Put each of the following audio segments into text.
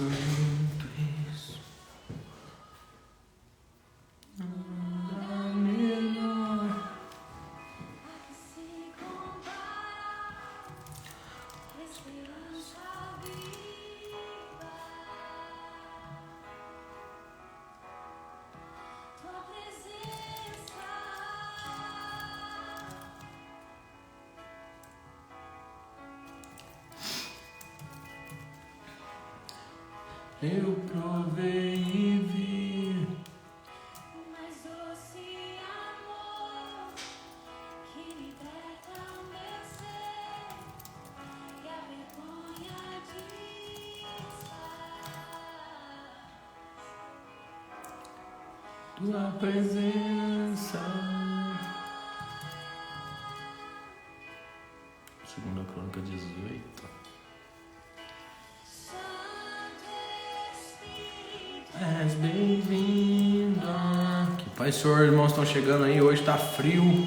muito isso. Nada melhor. Eu provei e vi o mais doce amor que liberta o meu ser e a vergonha desfaz. tua presença. Segunda Crônica 18. És bem-vinda. Que Pai, Senhor, irmãos estão chegando aí. Hoje tá frio.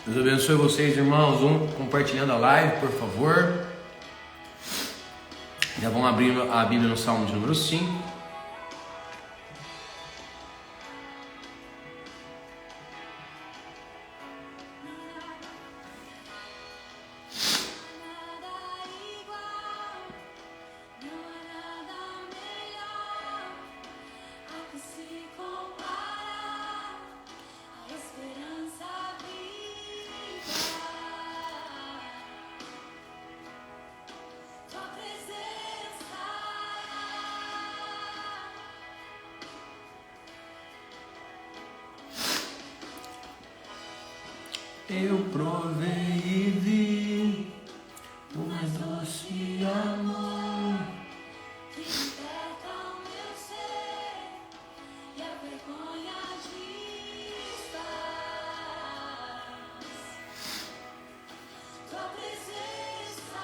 Deus abençoe vocês, irmãos. Compartilhando a live, por favor. Já vão abrir a Bíblia no Salmo de número 5. Eu provei e vi o mais doce amor Que liberta o meu ser e a vergonha desfaz. Tua presença.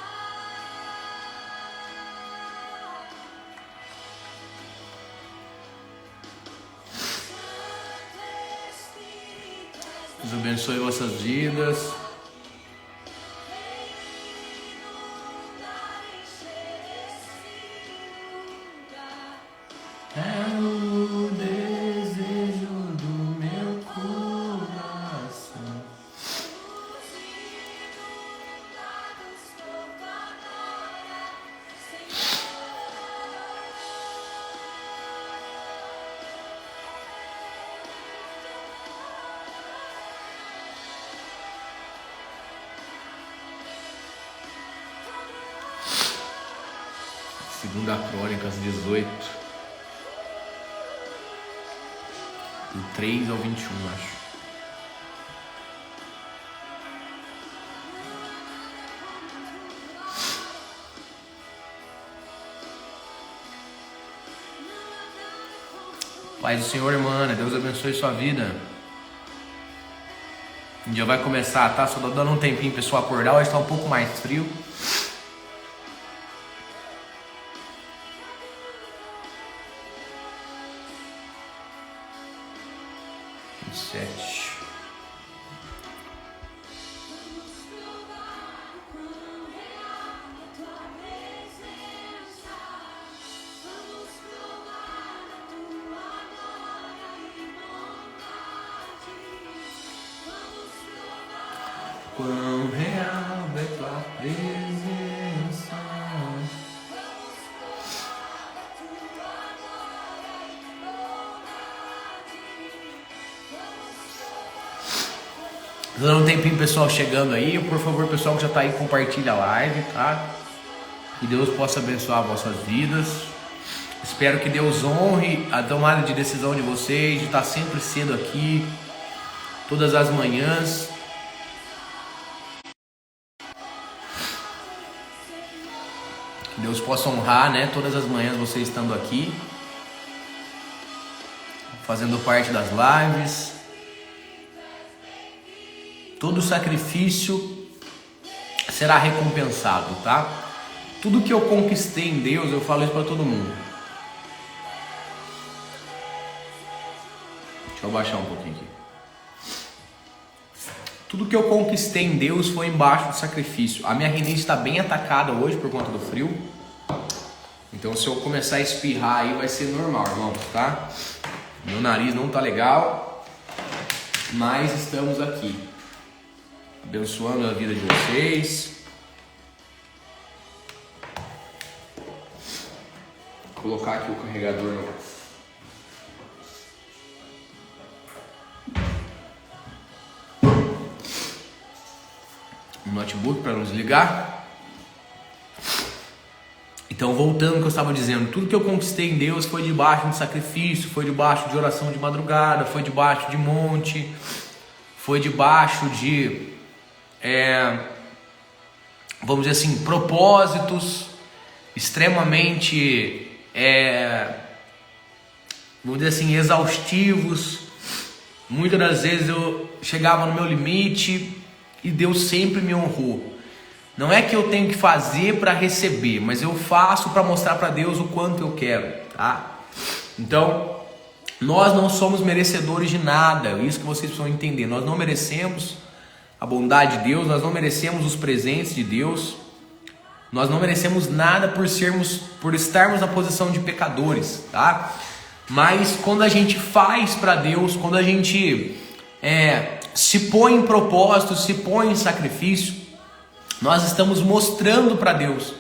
Santo Espírito, Deus abençoe vossas vidas. É o desejo do meu coração. Segunda Crônicas 18. Do 3 ao 21, acho. Paz do Senhor, irmã, Deus abençoe sua vida. O dia vai começar, tá? Só tô dando um tempinho pro pessoal acordar, hoje tá um pouco mais frio. Quão real é tua presença. Dando um tempinho, pessoal, chegando aí. Por favor, pessoal que já tá aí, compartilha a live, tá? Que Deus possa abençoar vossas vidas. Espero que Deus honre a tomada de decisão de vocês, de estar sempre cedo aqui, todas as manhãs. Que Deus possa honrar, né, todas as manhãs você estando aqui, fazendo parte das lives. Todo sacrifício será recompensado, tá? Tudo que eu conquistei em Deus, eu falo isso para todo mundo. Deixa eu baixar um pouquinho aqui. Tudo que eu conquistei em Deus foi embaixo do sacrifício. A minha rinite está bem atacada hoje por conta do frio. Então se eu começar a espirrar aí vai ser normal, irmãos, tá? Meu nariz não tá legal, mas estamos aqui, abençoando a vida de vocês. Vou colocar aqui o carregador no notebook para não desligar. Então, voltando ao que eu estava dizendo, tudo que eu conquistei em Deus foi debaixo de sacrifício, foi debaixo de oração de madrugada, foi debaixo de monte, foi debaixo de, vamos dizer assim, propósitos extremamente, vamos dizer assim, exaustivos. Muitas das vezes eu chegava no meu limite e Deus sempre me honrou. Não é que eu tenho que fazer para receber, mas eu faço para mostrar para Deus o quanto eu quero, tá? Então, nós não somos merecedores de nada, isso que vocês precisam entender. Nós não merecemos a bondade de Deus, nós não merecemos os presentes de Deus, nós não merecemos nada por estarmos na posição de pecadores, tá? Mas quando a gente faz para Deus, quando a gente se põe em propósito, se põe em sacrifício, nós estamos mostrando para Deus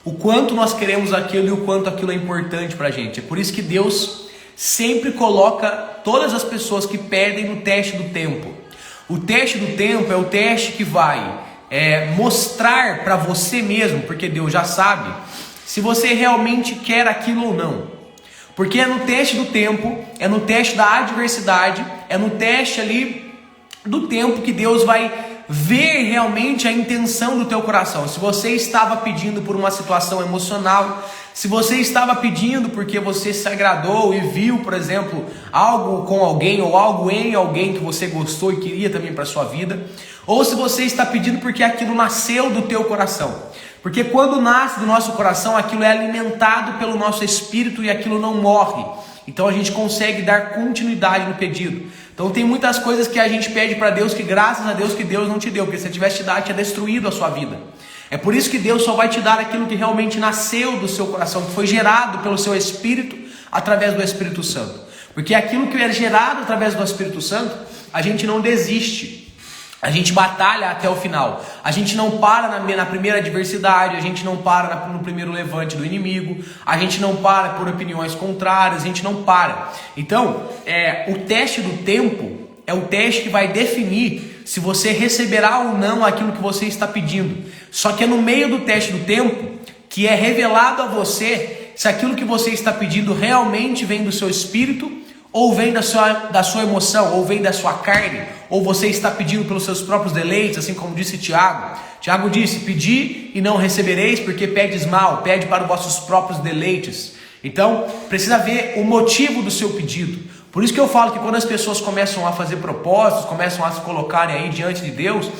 o quanto nós queremos aquilo e o quanto aquilo é importante para a gente. É por isso que Deus sempre coloca todas as pessoas que pedem no teste do tempo. O teste do tempo é o teste que vai mostrar para você mesmo, porque Deus já sabe, se você realmente quer aquilo ou não. Porque é no teste do tempo, é no teste da adversidade, é no teste ali do tempo que Deus vai ver realmente a intenção do teu coração. Se você estava pedindo por uma situação emocional, se você estava pedindo porque você se agradou e viu, por exemplo, algo com alguém ou algo em alguém que você gostou e queria também para sua vida, ou se você está pedindo porque aquilo nasceu do teu coração. Porque quando nasce do nosso coração, aquilo é alimentado pelo nosso espírito e aquilo não morre. Então a gente consegue dar continuidade no pedido. Então tem muitas coisas que a gente pede para Deus que graças a Deus que Deus não te deu, porque se Ele tivesse te dado, tinha destruído a sua vida. É por isso que Deus só vai te dar aquilo que realmente nasceu do seu coração, que foi gerado pelo seu Espírito através do Espírito Santo. Porque aquilo que é gerado através do Espírito Santo, a gente não desiste. A gente batalha até o final. A gente não para na primeira adversidade, a gente não para no primeiro levante do inimigo, a gente não para por opiniões contrárias, a gente não para. Então, o teste do tempo é o teste que vai definir se você receberá ou não aquilo que você está pedindo. Só que é no meio do teste do tempo que é revelado a você se aquilo que você está pedindo realmente vem do seu espírito, ou vem da sua emoção, ou vem da sua carne, ou você está pedindo pelos seus próprios deleites, assim como disse Tiago. Tiago disse, pedi e não recebereis, porque pedes mal, pede para os vossos próprios deleites. Então, precisa ver o motivo do seu pedido. Por isso que eu falo que quando as pessoas começam a fazer propósitos, começam a se colocarem aí diante de Deus,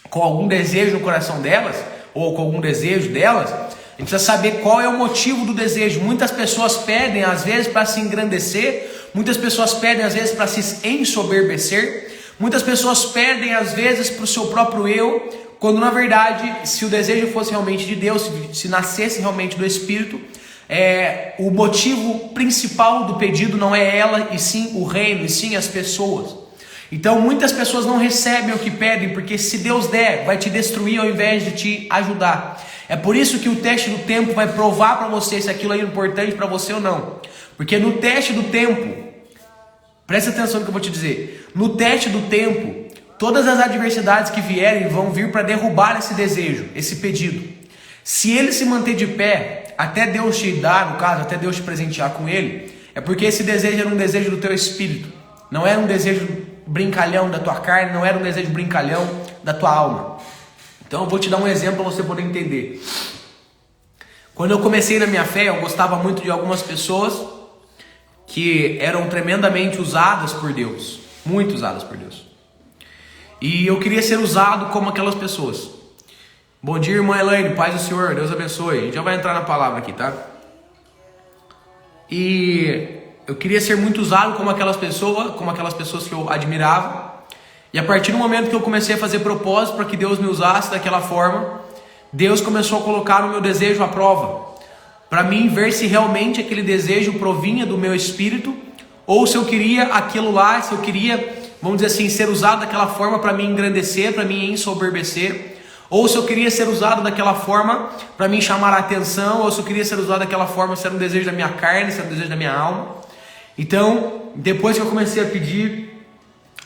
com algum desejo no coração delas, ou com algum desejo delas, a gente precisa saber qual é o motivo do desejo. Muitas pessoas pedem às vezes para se engrandecer, muitas pessoas pedem às vezes para se ensoberbecer, muitas pessoas pedem às vezes para o seu próprio eu, quando na verdade, se o desejo fosse realmente de Deus, se nascesse realmente do Espírito, o motivo principal do pedido não é ela, e sim o reino, e sim as pessoas. Então muitas pessoas não recebem o que pedem, porque se Deus der, vai te destruir ao invés de te ajudar. É por isso que o teste do tempo vai provar para você se aquilo é importante para você ou não. Porque no teste do tempo, presta atenção no que eu vou te dizer, no teste do tempo, todas as adversidades que vierem vão vir para derrubar esse desejo, esse pedido. Se ele se manter de pé, até Deus te dar, no caso, até Deus te presentear com ele, é porque esse desejo era um desejo do teu espírito, não era um desejo brincalhão da tua carne, não era um desejo brincalhão da tua alma. Então eu vou te dar um exemplo para você poder entender. Quando eu comecei na minha fé, eu gostava muito de algumas pessoas que eram tremendamente usadas por Deus, muito usadas por Deus. E eu queria ser usado como aquelas pessoas. Bom dia, irmã Elaine, paz do Senhor, Deus abençoe. A gente já vai entrar na palavra aqui, tá? E eu queria ser muito usado como aquelas pessoas que eu admirava. E a partir do momento que eu comecei a fazer propósito para que Deus me usasse daquela forma, Deus começou a colocar o meu desejo à prova, para mim ver se realmente aquele desejo provinha do meu espírito, ou se eu queria aquilo lá, se eu queria, vamos dizer assim, ser usado daquela forma para me engrandecer, para me ensoberbecer, ou se eu queria ser usado daquela forma para me chamar a atenção, ou se eu queria ser usado daquela forma, se era um desejo da minha carne, se era um desejo da minha alma. Então, depois que eu comecei a pedir,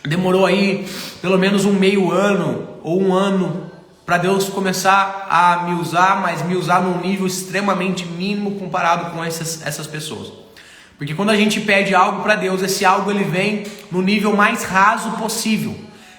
demorou aí pelo menos um meio ano ou um ano para Deus começar a me usar, mas me usar num nível extremamente mínimo comparado com essas pessoas. Porque quando a gente pede algo para Deus, esse algo ele vem no nível mais raso possível.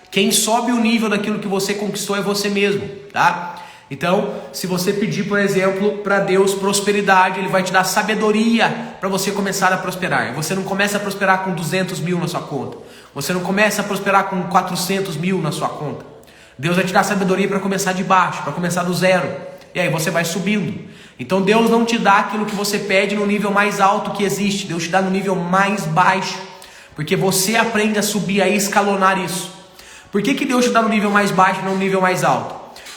Quem sobe o nível daquilo que você conquistou é você mesmo, tá? Então, se você pedir, por exemplo, para Deus prosperidade, Ele vai te dar sabedoria para você começar a prosperar. Você não começa a prosperar com 200 mil na sua conta. Você não começa a prosperar com 400 mil na sua conta. Deus vai te dar sabedoria para começar de baixo, para começar do zero. E aí você vai subindo. Então Deus não te dá aquilo que você pede no nível mais alto que existe. Deus te dá no nível mais baixo. Porque você aprende a subir, a escalonar isso. Por que Deus te dá no nível mais baixo e não no nível mais alto?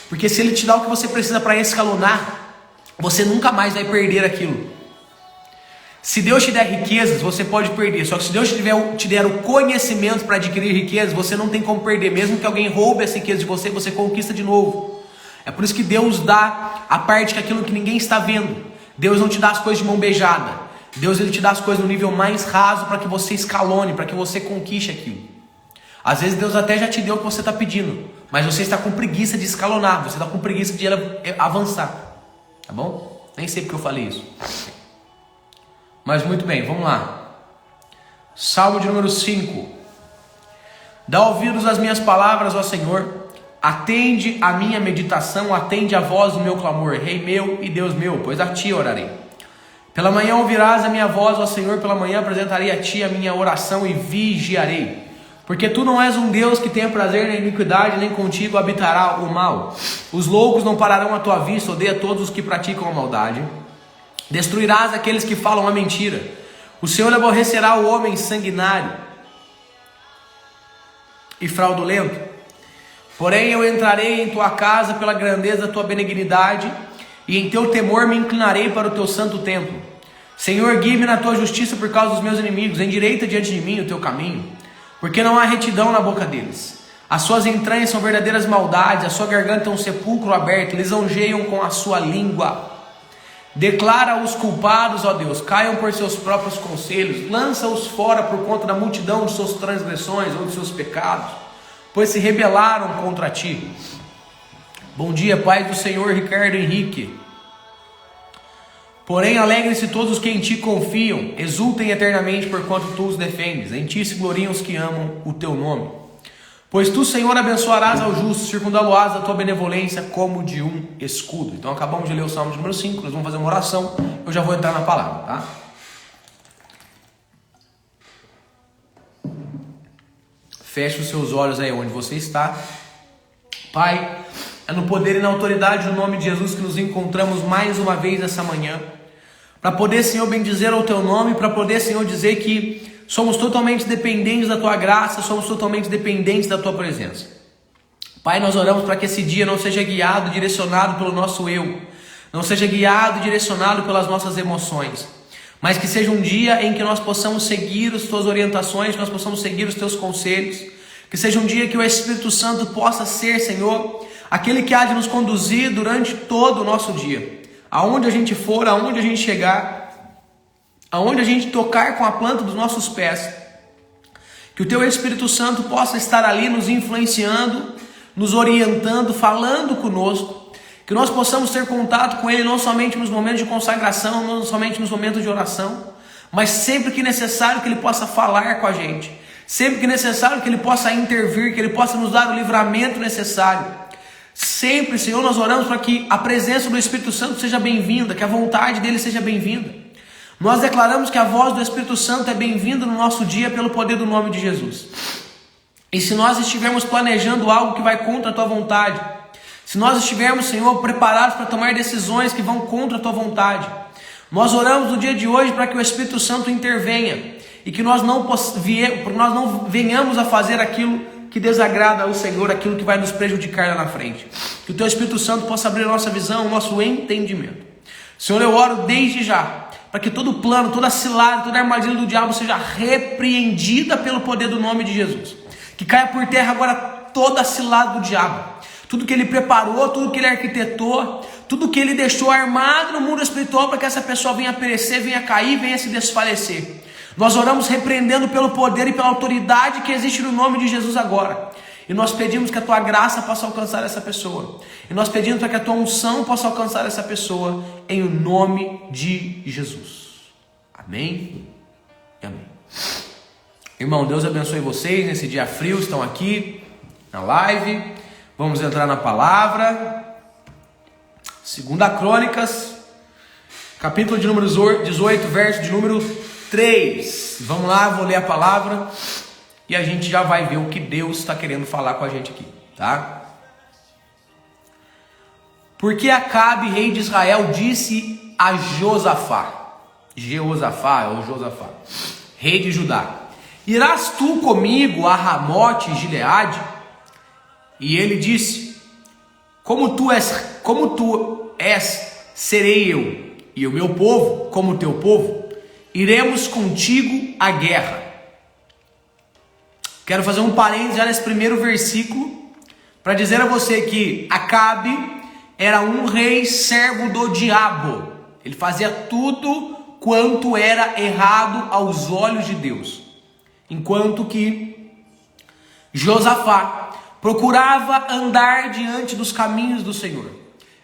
Porque se Ele te dá o que você precisa para escalonar, você nunca mais vai perder aquilo. Se Deus te der riquezas, você pode perder. Só que se Deus te der o conhecimento para adquirir riquezas, você não tem como perder. Mesmo que alguém roube essa riqueza de você, você conquista de novo. É por isso que Deus dá a parte que aquilo que ninguém está vendo. Deus não te dá as coisas de mão beijada. Deus ele te dá as coisas no nível mais raso para que você escalone, para que você conquiste aquilo. Às vezes Deus até já te deu o que você está pedindo, mas você está com preguiça de escalonar, você está com preguiça de avançar. Tá bom? Nem sei porque eu falei isso. Mas muito bem, vamos lá. Salmo de número 5. Dá ouvidos às minhas palavras, ó Senhor. Atende a minha meditação, atende a voz do meu clamor. Rei meu e Deus meu, pois a Ti orarei. Pela manhã ouvirás a minha voz, ó Senhor. Pela manhã apresentarei a Ti a minha oração e vigiarei. Porque Tu não és um Deus que tenha prazer na iniquidade, nem contigo habitará o mal. Os loucos não pararão à Tua vista, odeia todos os que praticam a maldade. Destruirás aqueles que falam a mentira. O Senhor aborrecerá o homem sanguinário e fraudulento. Porém eu entrarei em tua casa pela grandeza da tua benignidade, e em teu temor me inclinarei para o teu santo templo. Senhor, guie-me na tua justiça por causa dos meus inimigos, endireita diante de mim o teu caminho, porque não há retidão na boca deles. As suas entranhas são verdadeiras maldades, a sua garganta é um sepulcro aberto, lisonjeiam com a sua língua. Declara os culpados, ó Deus, caiam por seus próprios conselhos, lança-os fora por conta da multidão de suas transgressões ou de seus pecados, pois se rebelaram contra Ti. Bom dia, Pai do Senhor Ricardo Henrique. Porém, alegrem-se todos os que em Ti confiam, exultem eternamente porquanto Tu os defendes, em Ti se gloriam os que amam o Teu nome. Pois Tu, Senhor, abençoarás ao justo, circundá-lo-ás da Tua benevolência como de um escudo. Então acabamos de ler o Salmo de número 5, nós vamos fazer uma oração, eu já vou entrar na palavra, tá? Feche os seus olhos aí onde você está. Pai, é no poder e na autoridade do nome de Jesus que nos encontramos mais uma vez essa manhã, para poder, Senhor, bendizer ao Teu nome, para poder, Senhor, dizer que somos totalmente dependentes da Tua graça, somos totalmente dependentes da Tua presença. Pai, nós oramos para que esse dia não seja guiado, direcionado pelo nosso eu, não seja guiado, direcionado pelas nossas emoções, mas que seja um dia em que nós possamos seguir as Tuas orientações, nós possamos seguir os Teus conselhos, que seja um dia que o Espírito Santo possa ser, Senhor, aquele que há de nos conduzir durante todo o nosso dia, aonde a gente for, aonde a gente chegar, aonde a gente tocar com a planta dos nossos pés, que o Teu Espírito Santo possa estar ali nos influenciando, nos orientando, falando conosco, que nós possamos ter contato com Ele não somente nos momentos de consagração, não somente nos momentos de oração, mas sempre que necessário que Ele possa falar com a gente, sempre que necessário que Ele possa intervir, que Ele possa nos dar o livramento necessário, Sempre, Senhor, nós oramos para que a presença do Espírito Santo seja bem-vinda, que a vontade dele seja bem-vinda. Nós declaramos que a voz do Espírito Santo é bem-vinda no nosso dia pelo poder do nome de Jesus. E se nós estivermos planejando algo que vai contra a tua vontade, se nós estivermos, Senhor, preparados para tomar decisões que vão contra a tua vontade, nós oramos no dia de hoje para que o Espírito Santo intervenha e que nós não venhamos a fazer aquilo que desagrada ao Senhor, aquilo que vai nos prejudicar lá na frente. Que o teu Espírito Santo possa abrir a nossa visão, o nosso entendimento. Senhor, eu oro desde já para que todo plano, toda cilada, toda armadilha do diabo seja repreendida pelo poder do nome de Jesus. Que caia por terra agora toda a cilada do diabo. Tudo que ele preparou, tudo que ele arquitetou, tudo que ele deixou armado no mundo espiritual para que essa pessoa venha perecer, venha cair, venha se desfalecer. Nós oramos repreendendo pelo poder e pela autoridade que existe no nome de Jesus agora. E nós pedimos que a tua graça possa alcançar essa pessoa. E nós pedimos para que a tua unção possa alcançar essa pessoa em o nome de Jesus. Amém? Amém. Irmão, Deus abençoe vocês nesse dia frio, estão aqui na live. Vamos entrar na palavra. 2 Crônicas, capítulo de número 18, verso de número 3. Vamos lá, vou ler a palavra e a gente já vai ver o que Deus está querendo falar com a gente aqui, tá? Porque Acabe, rei de Israel, disse a Josafá, rei de Judá: irás tu comigo a Ramote Gileade? E ele disse: como tu és, serei eu, e o meu povo como o teu povo, iremos contigo à guerra. Quero fazer um parênteses já nesse primeiro versículo, para dizer a você que Acabe era um rei servo do diabo. Ele fazia tudo quanto era errado aos olhos de Deus, enquanto que Josafá procurava andar diante dos caminhos do Senhor.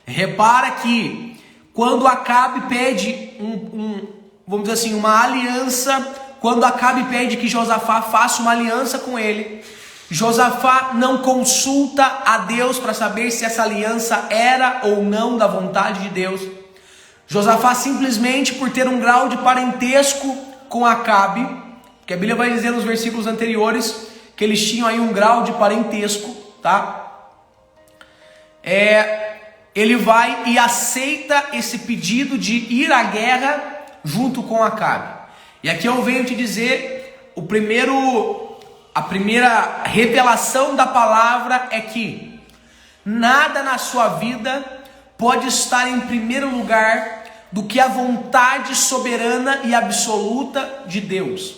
Repara que quando Acabe pede vamos dizer assim, uma aliança, quando Acabe pede que Josafá faça uma aliança com ele, Josafá não consulta a Deus para saber se essa aliança era ou não da vontade de Deus. Josafá simplesmente por ter um grau de parentesco com Acabe, que a Bíblia vai dizer nos versículos anteriores que eles tinham aí um grau de parentesco, tá? Ele vai e aceita esse pedido de ir à guerra junto com Acabe. E aqui eu venho te dizer, a primeira revelação da palavra é que nada na sua vida pode estar em primeiro lugar do que a vontade soberana e absoluta de Deus.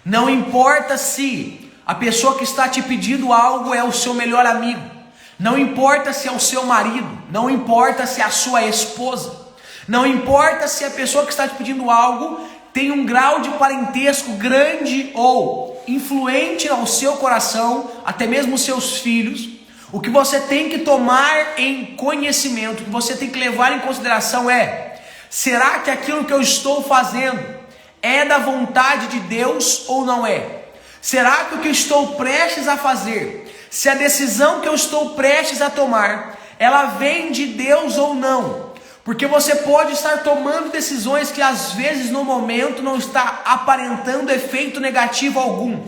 Não importa se a pessoa que está te pedindo algo é o seu melhor amigo, não importa se é o seu marido, não importa se é a sua esposa, não importa se a pessoa que está te pedindo algo tem um grau de parentesco grande ou influente ao seu coração, até mesmo os seus filhos. O que você tem que tomar em conhecimento, o que você tem que levar em consideração é: será que aquilo que eu estou fazendo é da vontade de Deus ou não é? Será que o que estou prestes a fazer, se a decisão que eu estou prestes a tomar, ela vem de Deus ou não? Porque você pode estar tomando decisões que às vezes no momento não está aparentando efeito negativo algum,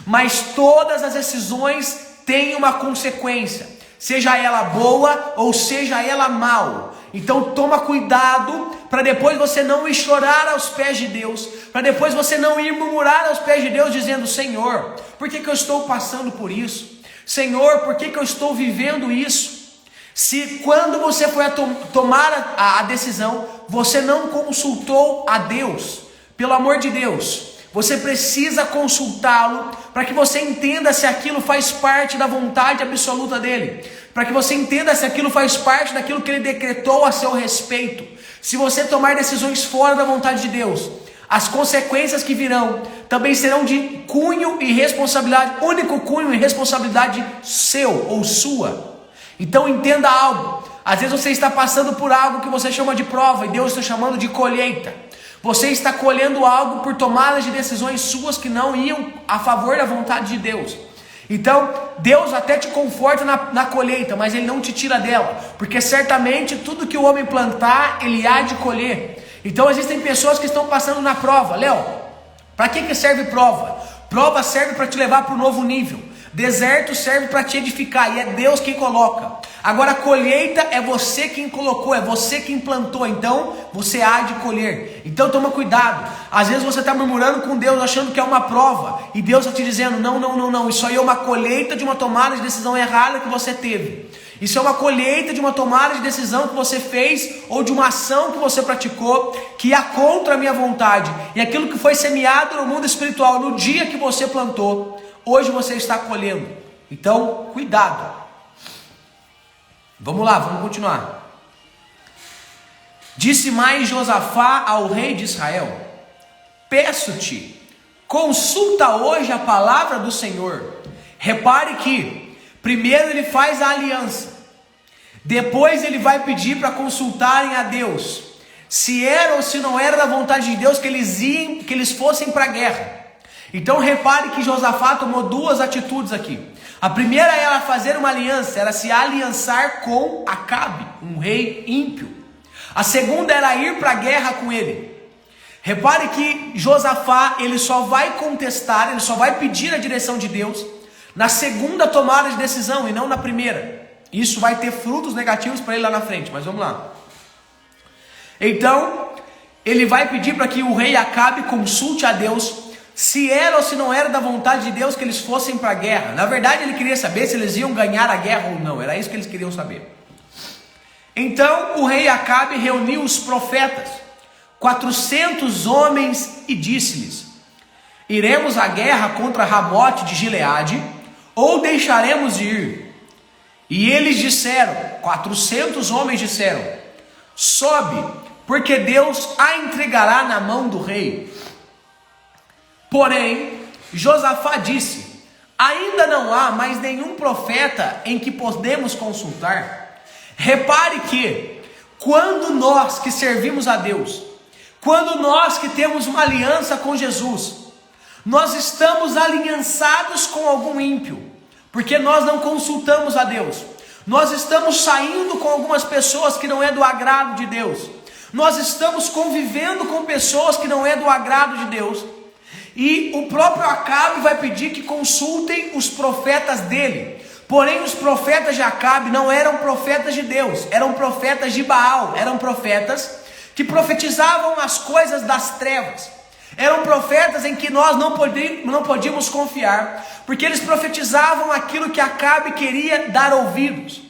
mas todas as decisões têm uma consequência, seja ela boa ou seja ela mal. Então toma cuidado para depois você não ir chorar aos pés de Deus, para depois você não ir murmurar aos pés de Deus dizendo: Senhor, por que eu estou passando por isso? Senhor, por que eu estou vivendo isso? Se quando você foi tomar a decisão, você não consultou a Deus, pelo amor de Deus, você precisa consultá-lo para que você entenda se aquilo faz parte da vontade absoluta dele, para que você entenda se aquilo faz parte daquilo que ele decretou a seu respeito. Se você tomar decisões fora da vontade de Deus, as consequências que virão também serão de cunho e responsabilidade, único cunho e responsabilidade seu ou sua. Então entenda algo: às vezes você está passando por algo que você chama de prova e Deus está chamando de colheita. Você está colhendo algo por tomadas de decisões suas que não iam a favor da vontade de Deus. Então, Deus até te conforta na colheita, mas Ele não te tira dela, porque certamente tudo que o homem plantar, ele há de colher. Então, existem pessoas que estão passando na prova. Léo, para que serve prova? Prova serve para te levar para um novo nível. Deserto serve para te edificar, e é Deus quem coloca. Agora a colheita é você quem colocou, é você quem plantou, então você há de colher. Então toma cuidado. Às vezes você está murmurando com Deus, achando que é uma prova, e Deus está te dizendo, não, isso aí é uma colheita de uma tomada de decisão errada que você teve. Isso é uma colheita de uma tomada de decisão que você fez, ou de uma ação que você praticou, que ia contra a minha vontade. E aquilo que foi semeado no mundo espiritual, no dia que você plantou, hoje você está colhendo. Então, cuidado. Vamos lá, vamos continuar. Disse mais Josafá ao rei de Israel: peço-te, consulta hoje a palavra do Senhor. Repare que primeiro ele faz a aliança, depois ele vai pedir para consultarem a Deus, se era ou se não era da vontade de Deus que eles fossem para a guerra. Então repare que Josafá tomou duas atitudes aqui. A primeira era fazer uma aliança, era se aliançar com Acabe, um rei ímpio. A segunda era ir para a guerra com ele. Repare que Josafá, ele só vai contestar, ele só vai pedir a direção de Deus na segunda tomada de decisão e não na primeira. Isso vai ter frutos negativos para ele lá na frente, mas vamos lá. Então, ele vai pedir para que o rei Acabe consulte a Deus se era ou se não era da vontade de Deus que eles fossem para a guerra. Na verdade, ele queria saber se eles iam ganhar a guerra ou não. Era isso que eles queriam saber. Então, o rei Acabe reuniu os profetas, 400 homens, e disse-lhes: iremos à guerra contra Ramote de Gileade, ou deixaremos de ir? E eles disseram, 400 homens disseram: sobe, porque Deus a entregará na mão do rei. Porém, Josafá disse: ainda não há mais nenhum profeta em que podemos consultar. Repare que, quando nós que servimos a Deus, quando nós que temos uma aliança com Jesus, nós estamos aliançados com algum ímpio, porque nós não consultamos a Deus. Nós estamos saindo com algumas pessoas que não é do agrado de Deus. Nós estamos convivendo com pessoas que não é do agrado de Deus. E o próprio Acabe vai pedir que consultem os profetas dele. Porém, os profetas de Acabe não eram profetas de Deus, eram profetas de Baal, eram profetas que profetizavam as coisas das trevas. Eram profetas em que nós não podíamos confiar, porque eles profetizavam aquilo que Acabe queria dar ouvidos.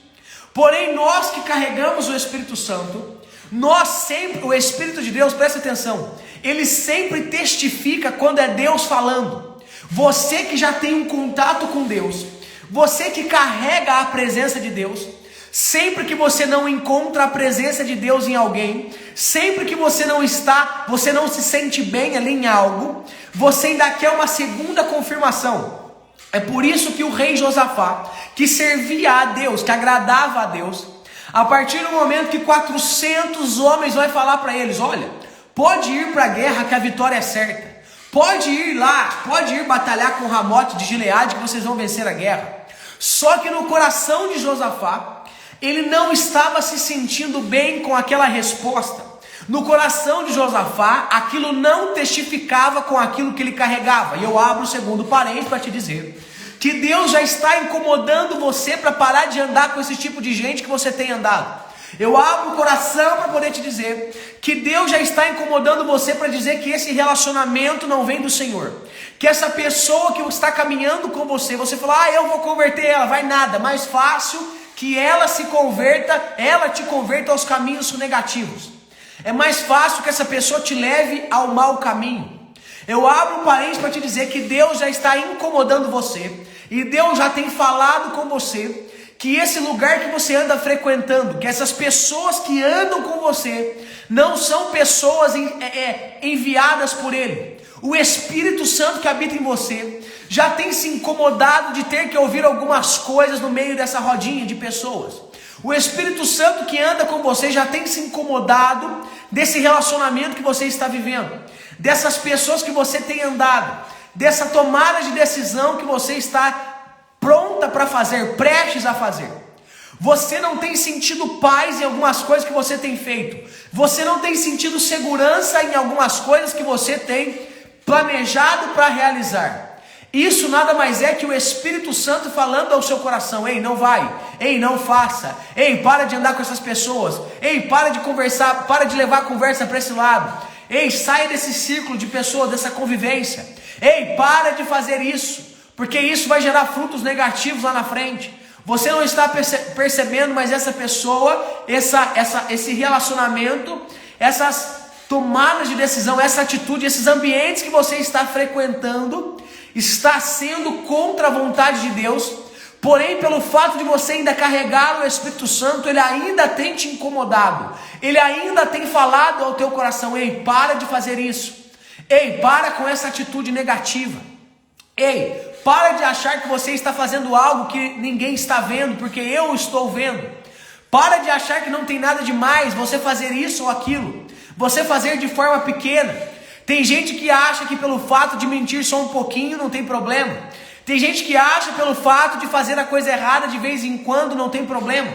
Porém, nós que carregamos o Espírito Santo, nós sempre, o Espírito de Deus, presta atenção, ele sempre testifica quando é Deus falando. Você que já tem um contato com Deus, você que carrega a presença de Deus, sempre que você não encontra a presença de Deus em alguém, sempre que você não se sente bem ali em algo, você ainda quer uma segunda confirmação. É por isso que o rei Josafá, que servia a Deus, que agradava a Deus, a partir do momento que 400 homens vai falar para eles: olha, pode ir para a guerra que a vitória é certa. Pode ir lá, pode ir batalhar com Ramote de Gileade que vocês vão vencer a guerra. Só que no coração de Josafá, ele não estava se sentindo bem com aquela resposta. No coração de Josafá, aquilo não testificava com aquilo que ele carregava. E eu abro o segundo parênteses para te dizer que Deus já está incomodando você para parar de andar com esse tipo de gente que você tem andado. Eu abro o coração para poder te dizer que Deus já está incomodando você para dizer que esse relacionamento não vem do Senhor. Que essa pessoa que está caminhando com você, você fala: eu vou converter ela, vai nada, mais fácil que ela se converta, ela te converta aos caminhos negativos. É mais fácil que essa pessoa te leve ao mau caminho. Eu abro um parênteses para te dizer que Deus já está incomodando você, e Deus já tem falado com você, que esse lugar que você anda frequentando, que essas pessoas que andam com você, não são pessoas enviadas por Ele. O Espírito Santo que habita em você, já tem se incomodado de ter que ouvir algumas coisas no meio dessa rodinha de pessoas. O Espírito Santo que anda com você já tem se incomodado desse relacionamento que você está vivendo, dessas pessoas que você tem andado, dessa tomada de decisão que você está pronta para fazer, prestes a fazer. Você não tem sentido paz em algumas coisas que você tem feito. Você não tem sentido segurança em algumas coisas que você tem planejado para realizar. Isso nada mais é que o Espírito Santo falando ao seu coração: ei, não vai, ei, não faça, ei, para de andar com essas pessoas, ei, para de conversar, para de levar a conversa para esse lado, ei, saia desse círculo de pessoas, dessa convivência, ei, para de fazer isso, porque isso vai gerar frutos negativos lá na frente. Você não está percebendo, mas essa pessoa, esse relacionamento, essas tomadas de decisão, essa atitude, esses ambientes que você está frequentando, está sendo contra a vontade de Deus. Porém, pelo fato de você ainda carregar o Espírito Santo, ele ainda tem te incomodado, ele ainda tem falado ao teu coração: ei, para de fazer isso, ei, para com essa atitude negativa, ei, para de achar que você está fazendo algo que ninguém está vendo, porque eu estou vendo. Para de achar que não tem nada demais você fazer isso ou aquilo, você fazer de forma pequena. Tem gente que acha que pelo fato de mentir só um pouquinho não tem problema. Tem gente que acha pelo fato de fazer a coisa errada de vez em quando não tem problema.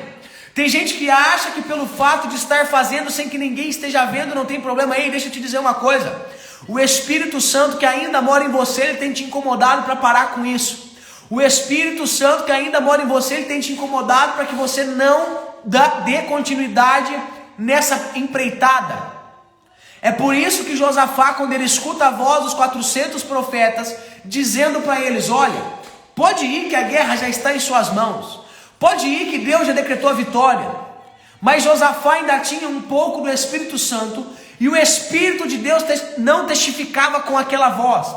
Tem gente que acha que pelo fato de estar fazendo sem que ninguém esteja vendo não tem problema. Ei, deixa eu te dizer uma coisa. O Espírito Santo que ainda mora em você, ele tem te incomodado para parar com isso. O Espírito Santo que ainda mora em você, ele tem te incomodado para que você não dê continuidade nessa empreitada. É por isso que Josafá, quando ele escuta a voz dos 400 profetas, dizendo para eles: olha, pode ir que a guerra já está em suas mãos, pode ir que Deus já decretou a vitória. Mas Josafá ainda tinha um pouco do Espírito Santo, e o Espírito de Deus não testificava com aquela voz,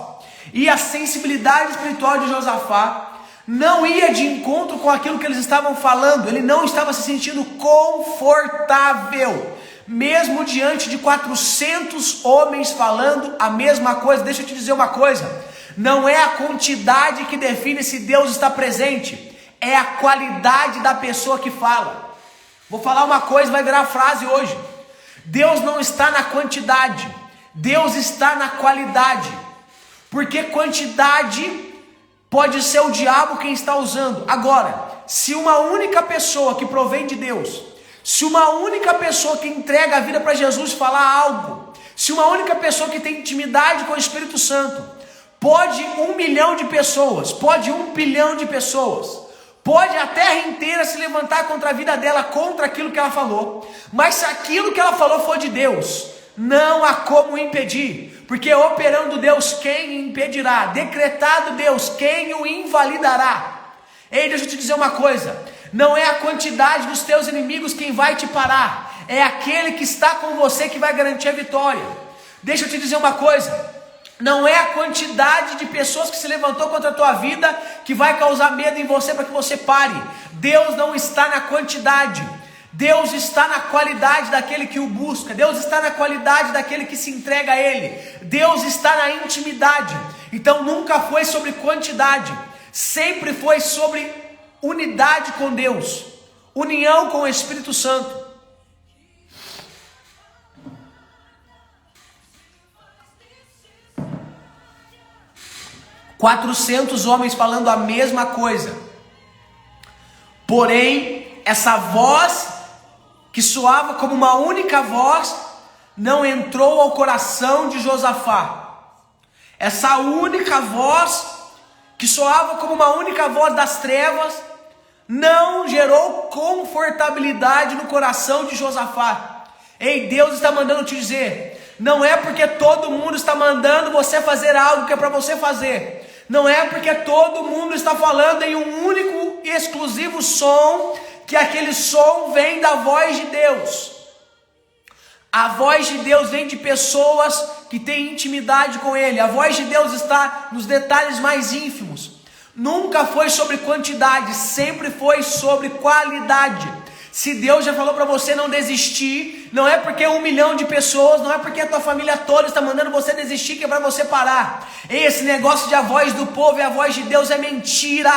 e a sensibilidade espiritual de Josafá não ia de encontro com aquilo que eles estavam falando. Ele não estava se sentindo confortável, mesmo diante de 400 homens falando a mesma coisa. Deixa eu te dizer uma coisa: não é a quantidade que define se Deus está presente, é a qualidade da pessoa que fala. Vou falar uma coisa, vai virar frase hoje. Deus não está na quantidade, Deus está na qualidade. Porque quantidade pode ser o diabo quem está usando. Agora, se uma única pessoa que provém de Deus, se uma única pessoa que entrega a vida para Jesus falar algo, se uma única pessoa que tem intimidade com o Espírito Santo, pode 1 milhão de pessoas, pode 1 bilhão de pessoas, pode a terra inteira se levantar contra a vida dela, contra aquilo que ela falou. Mas se aquilo que ela falou for de Deus, não há como impedir, porque operando Deus, quem impedirá? Decretado Deus, quem o invalidará? Ei, deixa eu te dizer uma coisa: não é a quantidade dos teus inimigos quem vai te parar, é aquele que está com você que vai garantir a vitória. Deixa eu te dizer uma coisa: não é a quantidade de pessoas que se levantou contra a tua vida que vai causar medo em você para que você pare. Deus não está na quantidade, Deus está na qualidade daquele que o busca, Deus está na qualidade daquele que se entrega a Ele, Deus está na intimidade. Então nunca foi sobre quantidade, sempre foi sobre unidade com Deus, união com o Espírito Santo. 400 homens falando a mesma coisa. Porém, essa voz que soava como uma única voz não entrou ao coração de Josafá. Essa única voz que soava como uma única voz das trevas não gerou confortabilidade no coração de Josafá. Ei, Deus está mandando te dizer: não é porque todo mundo está mandando você fazer algo que é para você fazer, não é porque todo mundo está falando em um único e exclusivo som, que aquele som vem da voz de Deus. A voz de Deus vem de pessoas que têm intimidade com Ele. A voz de Deus está nos detalhes mais ínfimos. Nunca foi sobre quantidade, sempre foi sobre qualidade. Se Deus já falou para você não desistir, não é porque 1 milhão de pessoas, não é porque a tua família toda está mandando você desistir que é para você parar. Esse negócio de a voz do povo e a voz de Deus é mentira.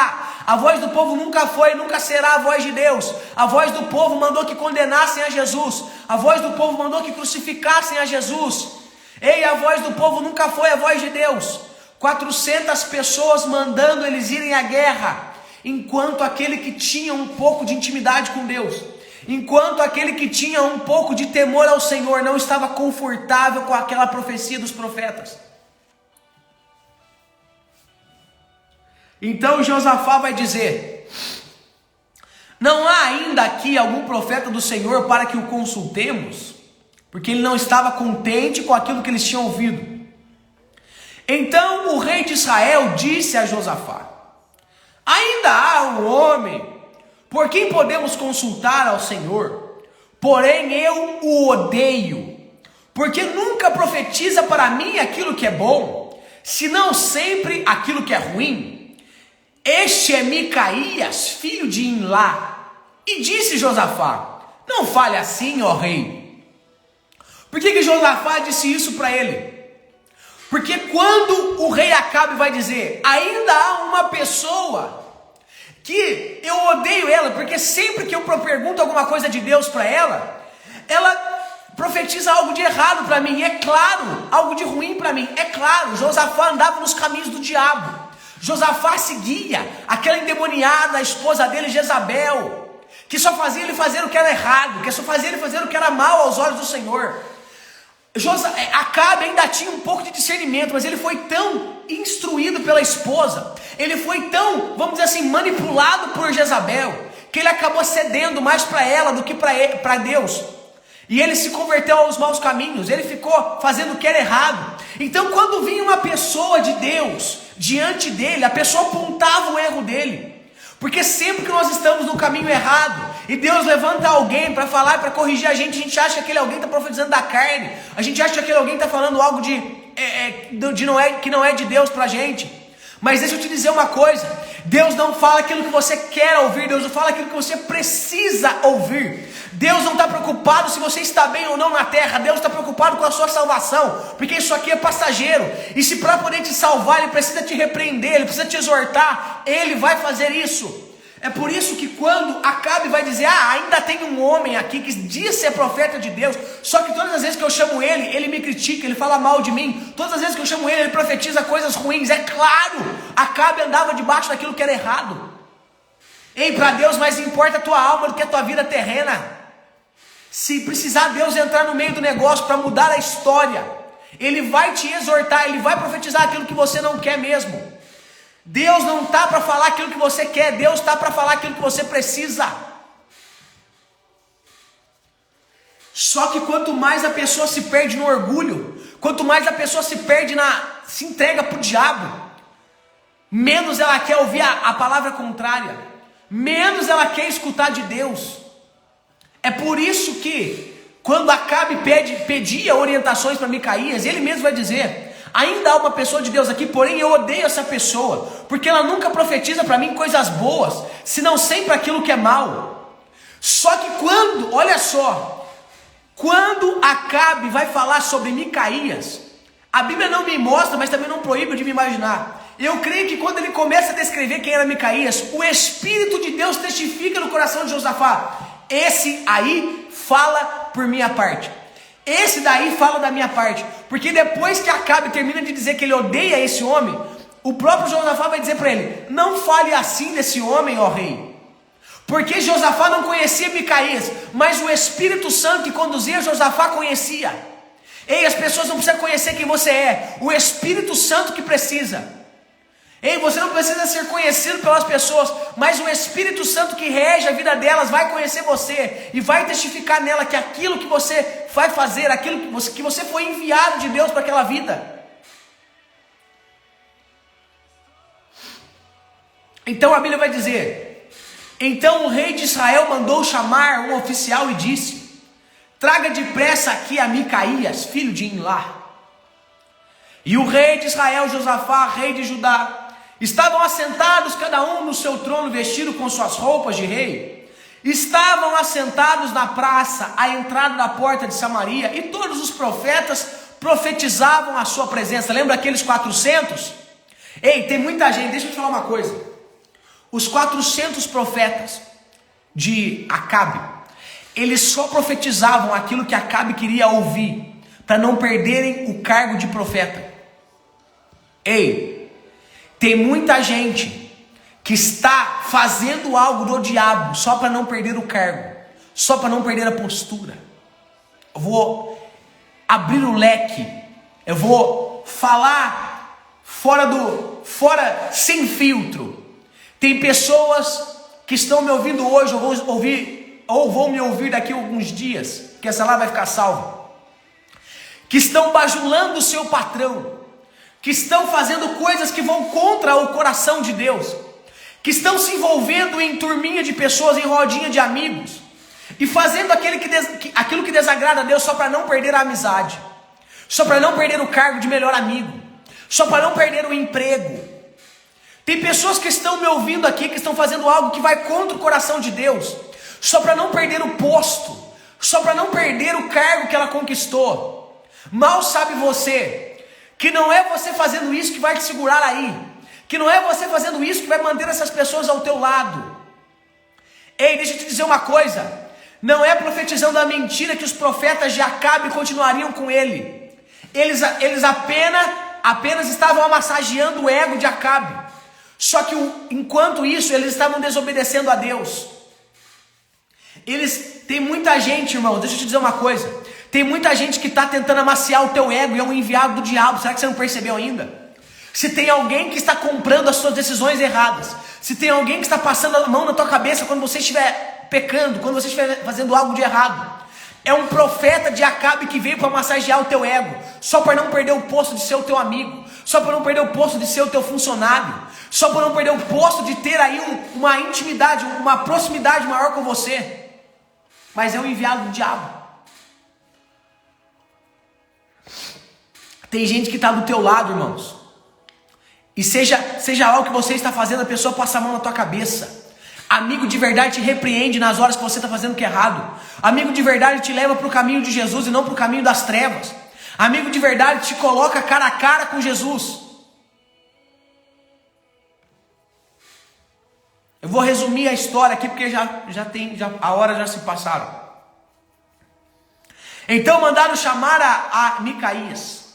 A voz do povo nunca foi e nunca será a voz de Deus. A voz do povo mandou que condenassem a Jesus. A voz do povo mandou que crucificassem a Jesus. Ei, a voz do povo nunca foi a voz de Deus. 400 pessoas mandando eles irem à guerra. enquanto aquele que tinha um pouco de intimidade com Deus, enquanto aquele que tinha um pouco de temor ao Senhor não estava confortável com aquela profecia dos profetas. Então Josafá vai dizer: não há ainda aqui algum profeta do Senhor para que o consultemos? Porque ele não estava contente com aquilo que eles tinham ouvido. Então o rei de Israel disse a Josafá: ainda há um homem por quem podemos consultar ao Senhor, porém eu o odeio, porque nunca profetiza para mim aquilo que é bom, senão sempre aquilo que é ruim. Este é Micaías, filho de Imlá. E disse Josafá: não fale assim, ó rei. Por que Josafá disse isso para ele? Porque quando o rei Acabe vai dizer: ainda há uma pessoa que eu odeio ela, porque sempre que eu pergunto alguma coisa de Deus para ela, ela profetiza algo de errado para mim, é claro, algo de ruim para mim, é claro. Josafá andava nos caminhos do diabo. Josafá seguia aquela endemoniada, a esposa dele, Jezabel, que só fazia ele fazer o que era errado, que só fazia ele fazer o que era mal aos olhos do Senhor. Acabe ainda tinha um pouco de discernimento, mas ele foi tão instruído pela esposa, ele foi tão, vamos dizer assim, manipulado por Jezabel, que ele acabou cedendo mais para ela do que para Deus. E ele se converteu aos maus caminhos, ele ficou fazendo o que era errado. Então quando vinha uma pessoa de Deus diante dele, a pessoa apontava o erro dele. Porque sempre que nós estamos no caminho errado, e Deus levanta alguém para falar e para corrigir a gente acha que aquele alguém está profetizando da carne, a gente acha que aquele alguém está falando algo que não é de Deus para a gente. Mas deixa eu te dizer uma coisa: Deus não fala aquilo que você quer ouvir, Deus não fala aquilo que você precisa ouvir. Deus não está preocupado se você está bem ou não na terra, Deus está preocupado com a sua salvação, porque isso aqui é passageiro. E se para poder te salvar, Ele precisa te repreender, Ele precisa te exortar, Ele vai fazer isso. É por isso que quando Acabe vai dizer: ainda tem um homem aqui que diz ser profeta de Deus, só que todas as vezes que eu chamo ele, ele me critica, ele fala mal de mim, todas as vezes que eu chamo ele profetiza coisas ruins. É claro, Acabe andava debaixo daquilo que era errado. Ei, para Deus mais importa a tua alma do que a tua vida terrena. Se precisar Deus entrar no meio do negócio para mudar a história, Ele vai te exortar, Ele vai profetizar aquilo que você não quer mesmo. Deus não está para falar aquilo que você quer, Deus está para falar aquilo que você precisa. Só que quanto mais a pessoa se perde no orgulho, quanto mais a pessoa se entrega para o diabo, menos ela quer ouvir a palavra contrária, menos ela quer escutar de Deus. É por isso que quando Acabe pedia orientações para Micaías, ele mesmo vai dizer: ainda há uma pessoa de Deus aqui, porém eu odeio essa pessoa, porque ela nunca profetiza para mim coisas boas, senão sempre aquilo que é mal. Só que olha só, quando Acabe vai falar sobre Micaías, a Bíblia não me mostra, mas também não proíbe de me imaginar. Eu creio que quando ele começa a descrever quem era Micaías, o Espírito de Deus testifica no coração de Josafá: esse aí fala por minha parte. Esse daí fala da minha parte. Porque depois que Acabe termina de dizer que ele odeia esse homem, o próprio Josafá vai dizer para ele: não fale assim desse homem, ó rei. Porque Josafá não conhecia Micaías, mas o Espírito Santo que conduzia Josafá conhecia. Ei, as pessoas não precisam conhecer quem você é, o Espírito Santo que precisa. Ei, você não precisa ser conhecido pelas pessoas, mas o Espírito Santo que rege a vida delas vai conhecer você e vai testificar nela que aquilo que você vai fazer, aquilo que você foi enviado de Deus para aquela vida. Então a Bíblia vai dizer: então o rei de Israel mandou chamar um oficial e disse: traga depressa aqui a Micaías, filho de Imlá. E o rei de Israel, Josafá, rei de Judá, estavam assentados cada um no seu trono, vestido com suas roupas de rei. Estavam assentados na praça, à entrada da porta de Samaria, e todos os profetas profetizavam a sua presença. Lembra aqueles 400? Ei, tem muita gente, deixa eu te falar uma coisa. Os 400 profetas de Acabe, eles só profetizavam aquilo que Acabe queria ouvir, para não perderem o cargo de profeta. Ei, tem muita gente que está fazendo algo do diabo só para não perder o cargo, só para não perder a postura. Eu vou abrir o leque, eu vou falar fora sem filtro. Tem pessoas que estão me ouvindo hoje, ou vão me ouvir daqui a alguns dias, que essa lá vai ficar salva, que estão bajulando o seu patrão, que estão fazendo coisas que vão contra o coração de Deus, que estão se envolvendo em turminha de pessoas, em rodinha de amigos, e fazendo aquilo que desagrada a Deus só para não perder a amizade, só para não perder o cargo de melhor amigo, só para não perder o emprego. Tem pessoas que estão me ouvindo aqui, que estão fazendo algo que vai contra o coração de Deus, só para não perder o posto, só para não perder o cargo que ela conquistou. Mal sabe você, que não é você fazendo isso que vai te segurar aí, que não é você fazendo isso que vai manter essas pessoas ao teu lado. Ei, deixa eu te dizer uma coisa, não é profetizando a mentira que os profetas de Acabe continuariam com ele. Eles apenas estavam massageando o ego de Acabe. Só que enquanto isso, eles estavam desobedecendo a Deus. Tem muita gente, irmão, deixa eu te dizer uma coisa. Tem muita gente que está tentando amaciar o teu ego e é um enviado do diabo. Será que você não percebeu ainda? Se tem alguém que está comprando as suas decisões erradas, se tem alguém que está passando a mão na tua cabeça quando você estiver pecando, quando você estiver fazendo algo de errado, é um profeta de Acabe que veio para massagear o teu ego, só para não perder o posto de ser o teu amigo, só para não perder o posto de ser o teu funcionário, só para não perder o posto de ter aí uma intimidade, uma proximidade maior com você. Mas é um enviado do diabo. Tem gente que está do teu lado, irmãos, e seja lá o que você está fazendo, a pessoa passa a mão na tua cabeça. Amigo de verdade te repreende nas horas que você está fazendo o que é errado. Amigo de verdade te leva para o caminho de Jesus e não para o caminho das trevas. Amigo de verdade te coloca cara a cara com Jesus. Eu vou resumir a história aqui porque a hora já se passaram. Então mandaram chamar a Micaías.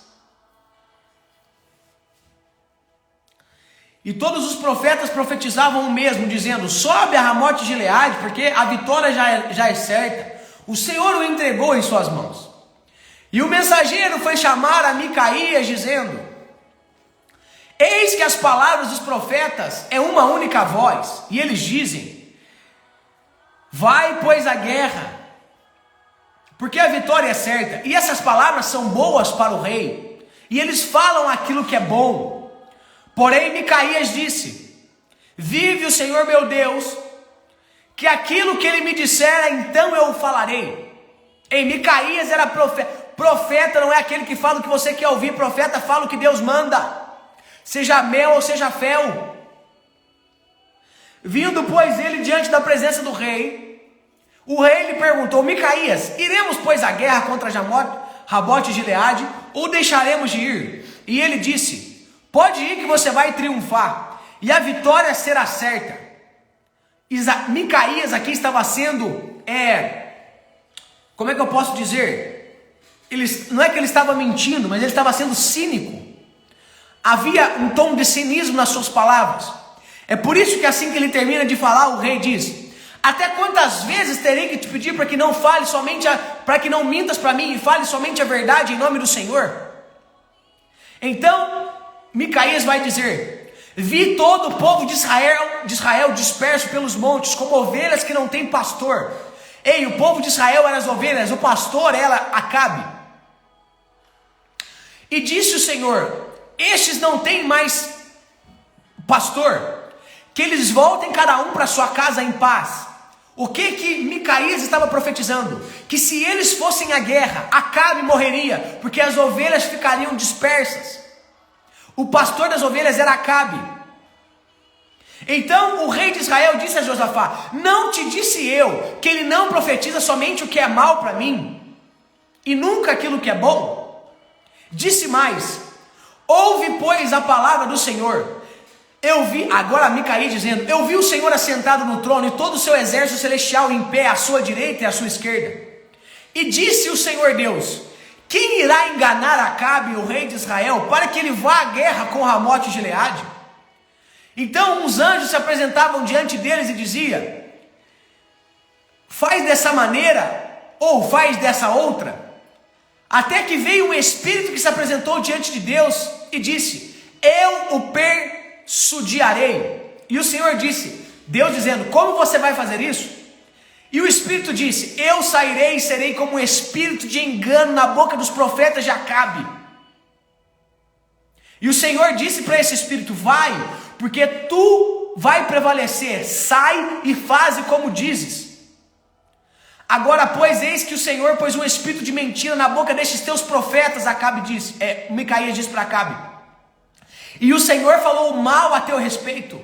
E todos os profetas profetizavam o mesmo, dizendo: sobe a Ramote de Gileade, porque a vitória já é certa. O Senhor o entregou em suas mãos. E o mensageiro foi chamar a Micaías, dizendo: eis que as palavras dos profetas é uma única voz. E eles dizem: vai, pois, a guerra, porque a vitória é certa. E essas palavras são boas para o rei, e eles falam aquilo que é bom. Porém Micaías disse: vive o Senhor meu Deus, que aquilo que ele me disser, então eu falarei. Ei, Micaías era profeta. Profeta não é aquele que fala o que você quer ouvir. Profeta fala o que Deus manda, seja mel ou seja fel. Vindo, pois, ele diante da presença do rei, o rei lhe perguntou: Micaías, iremos, pois, à guerra contra Ramote de Gileade, ou deixaremos de ir? E ele disse: pode ir, que você vai triunfar, e a vitória será certa. Micaías aqui estava sendo, como é que eu posso dizer? Não é que ele estava mentindo, mas ele estava sendo cínico. Havia um tom de cinismo nas suas palavras. É por isso que assim que ele termina de falar, o rei diz: até quantas vezes terei que te pedir para que não fale somente, para que não mintas para mim e fale somente a verdade em nome do Senhor? Então Micaías vai dizer: vi todo o povo de Israel disperso pelos montes, como ovelhas que não têm pastor. Ei, o povo de Israel eram as ovelhas, o pastor era Acabe. E disse o Senhor: estes não têm mais pastor, que eles voltem cada um para sua casa em paz. O que Micaías estava profetizando? Que se eles fossem à guerra, Acabe morreria, porque as ovelhas ficariam dispersas. O pastor das ovelhas era Acabe. Então o rei de Israel disse a Josafá: não te disse eu que ele não profetiza somente o que é mal para mim, e nunca aquilo que é bom? Disse mais: ouve, pois, a palavra do Senhor. Eu vi, agora Micaías dizendo: eu vi o Senhor assentado no trono, e todo o seu exército celestial em pé, à sua direita e à sua esquerda. E disse o Senhor Deus: quem irá enganar Acabe, o rei de Israel, para que ele vá à guerra com Ramote de Gileade? Então uns anjos se apresentavam diante deles e diziam: faz dessa maneira ou faz dessa outra. Até que veio um espírito que se apresentou diante de Deus e disse: eu o persuadirei. E o Senhor disse, Deus dizendo: como você vai fazer isso? E o espírito disse: eu sairei e serei como um espírito de engano na boca dos profetas de Acabe. E o Senhor disse para esse espírito: vai, porque tu vai prevalecer, sai e faze como dizes. Agora, pois, eis que o Senhor pôs um espírito de mentira na boca destes teus profetas, Micaías disse para Acabe. E o Senhor falou mal a teu respeito.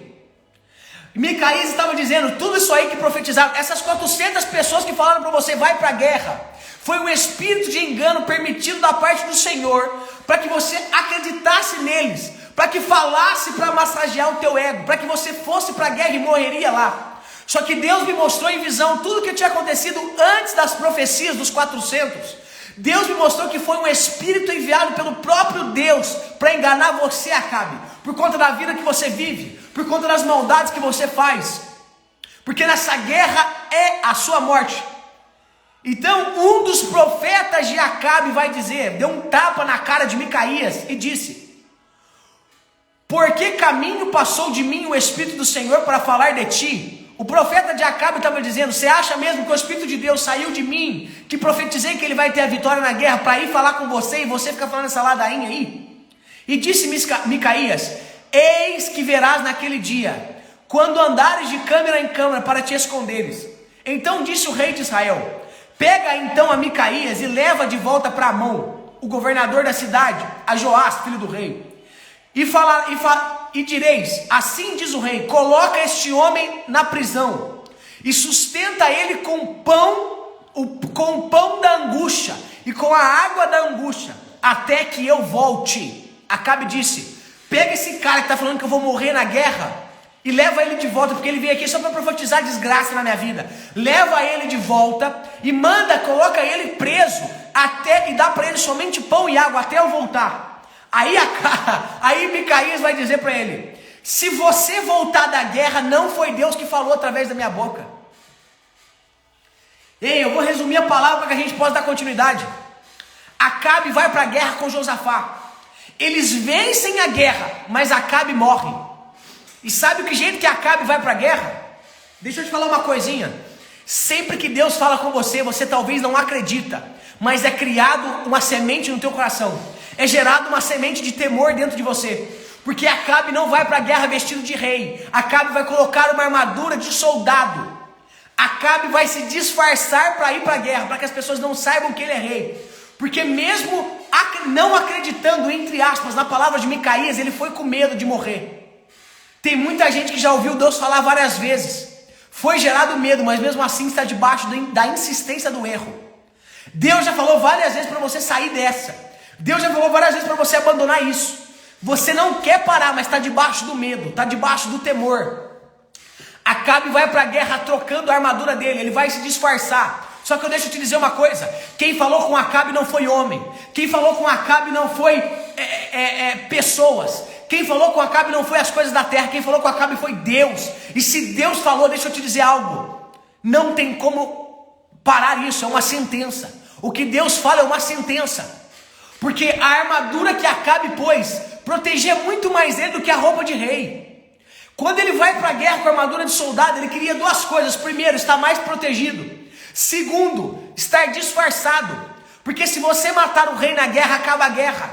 Micaías estava dizendo, tudo isso aí que profetizaram, essas 400 pessoas que falaram para você, vai para a guerra, foi um espírito de engano permitido da parte do Senhor, para que você acreditasse neles, para que falasse para massagear o teu ego, para que você fosse para a guerra e morreria lá. Só que Deus me mostrou em visão tudo o que tinha acontecido antes das profecias dos 400. Deus me mostrou que foi um espírito enviado pelo próprio Deus para enganar você, Acabe, por conta da vida que você vive, por conta das maldades que você faz, porque nessa guerra é a sua morte. Então um dos profetas de Acabe vai dizer, deu um tapa na cara de Micaías e disse: por que caminho passou de mim o Espírito do Senhor para falar de ti? O profeta de Acabe estava dizendo, você acha mesmo que o Espírito de Deus saiu de mim, que profetizei que ele vai ter a vitória na guerra, para ir falar com você e você fica falando essa ladainha aí? E disse Micaías: eis que verás naquele dia, quando andares de câmara em câmara para te esconderes. Então disse o rei de Israel: pega então a Micaías e leva de volta para Amon, o governador da cidade, a Joás, filho do rei. E direis, assim diz o rei, coloca este homem na prisão, e sustenta ele com o pão da angústia, e com a água da angústia, até que eu volte. Acabe disse, pega esse cara que está falando que eu vou morrer na guerra, e leva ele de volta, porque ele veio aqui só para profetizar desgraça na minha vida. Leva ele de volta, e coloca ele preso, e dá para ele somente pão e água, até eu voltar. Aí Micaías vai dizer para ele: se você voltar da guerra, não foi Deus que falou através da minha boca. Ei, eu vou resumir a palavra para que a gente possa dar continuidade. Acabe vai para a guerra com Josafá. Eles vencem a guerra, mas Acabe morre. E sabe que jeito que Acabe vai para a guerra? Deixa eu te falar uma coisinha. Sempre que Deus fala com você, você talvez não acredita, mas é criado uma semente no teu coração. É gerado uma semente de temor dentro de você. Porque Acabe não vai para a guerra vestido de rei. Acabe vai colocar uma armadura de soldado. Acabe vai se disfarçar para ir para a guerra, para que as pessoas não saibam que ele é rei. Porque mesmo não acreditando, entre aspas, na palavra de Micaías, ele foi com medo de morrer. Tem muita gente que já ouviu Deus falar várias vezes. Foi gerado medo, mas mesmo assim está debaixo da insistência do erro. Deus já falou várias vezes para você sair dessa. Deus já falou várias vezes para você abandonar isso. Você não quer parar, mas está debaixo do medo, está debaixo do temor. Acabe vai para a guerra trocando a armadura dele, ele vai se disfarçar. Só que eu deixo te dizer uma coisa, quem falou com Acabe não foi homem. Quem falou com Acabe não foi pessoas. Quem falou com Acabe não foi as coisas da terra. Quem falou com Acabe foi Deus. E se Deus falou, deixa eu te dizer algo, não tem como parar isso, é uma sentença. O que Deus fala é uma sentença. Porque a armadura que Acabe pôs protegia muito mais ele do que a roupa de rei. Quando ele vai para a guerra com a armadura de soldado, ele queria duas coisas. Primeiro, estar mais protegido. Segundo, estar disfarçado. Porque se você matar o rei na guerra, acaba a guerra.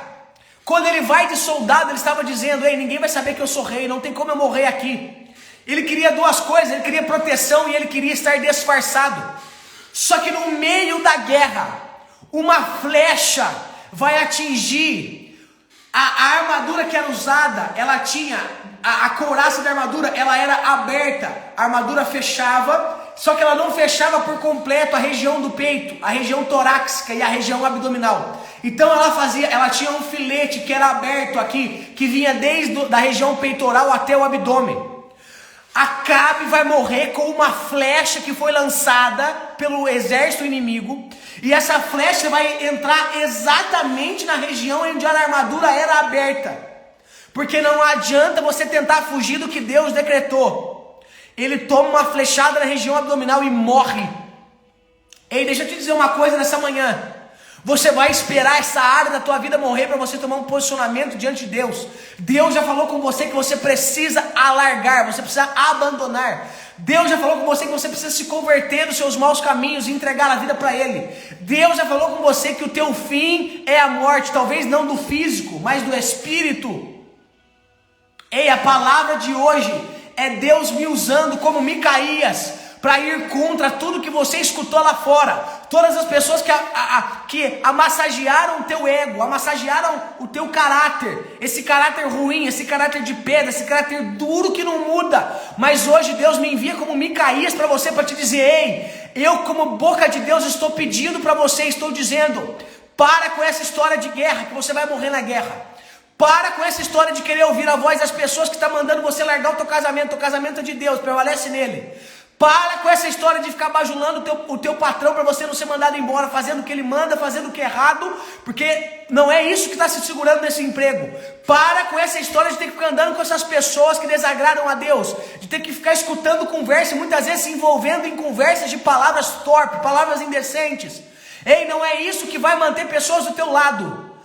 Quando ele vai de soldado, ele estava dizendo: ei, ninguém vai saber que eu sou rei, não tem como eu morrer aqui. Ele queria duas coisas, ele queria proteção e ele queria estar disfarçado. Só que no meio da guerra, uma flecha vai atingir a armadura que era usada. Ela tinha a couraça da armadura, ela era aberta, a armadura fechava, só que ela não fechava por completo a região do peito, a região torácica e a região abdominal. Então ela tinha um filete que era aberto aqui, que vinha desde da região peitoral até o abdômen. Acabe vai morrer com uma flecha que foi lançada pelo exército inimigo, e essa flecha vai entrar exatamente na região onde a armadura era aberta. Porque não adianta você tentar fugir do que Deus decretou. Ele toma uma flechada na região abdominal e morre. Ei, deixa eu te dizer uma coisa nessa manhã. Você vai esperar essa área da tua vida morrer para você tomar um posicionamento diante de Deus. Deus já falou com você que você precisa alargar, você precisa abandonar. Deus já falou com você que você precisa se converter dos seus maus caminhos e entregar a vida para Ele. Deus já falou com você que o teu fim é a morte, talvez não do físico, mas do espírito. Ei, a palavra de hoje é Deus me usando como Micaías para ir contra tudo que você escutou lá fora. Todas as pessoas que amassagearam o teu ego, amassagearam o teu caráter, esse caráter ruim, esse caráter de pedra, esse caráter duro que não muda. Mas hoje Deus me envia como Micaías para você, para te dizer: ei, eu como boca de Deus estou pedindo para você, estou dizendo, para com essa história de guerra, que você vai morrer na guerra. Para com essa história de querer ouvir a voz das pessoas que estão mandando você largar o teu casamento é de Deus, prevalece nele. Para com essa história de ficar bajulando o teu patrão para você não ser mandado embora, fazendo o que ele manda, fazendo o que é errado, porque não é isso que está se segurando nesse emprego. Para com essa história de ter que ficar andando com essas pessoas que desagradam a Deus, de ter que ficar escutando conversa e muitas vezes se envolvendo em conversas de palavras torpes, palavras indecentes. Ei, não é isso que vai manter pessoas do teu lado.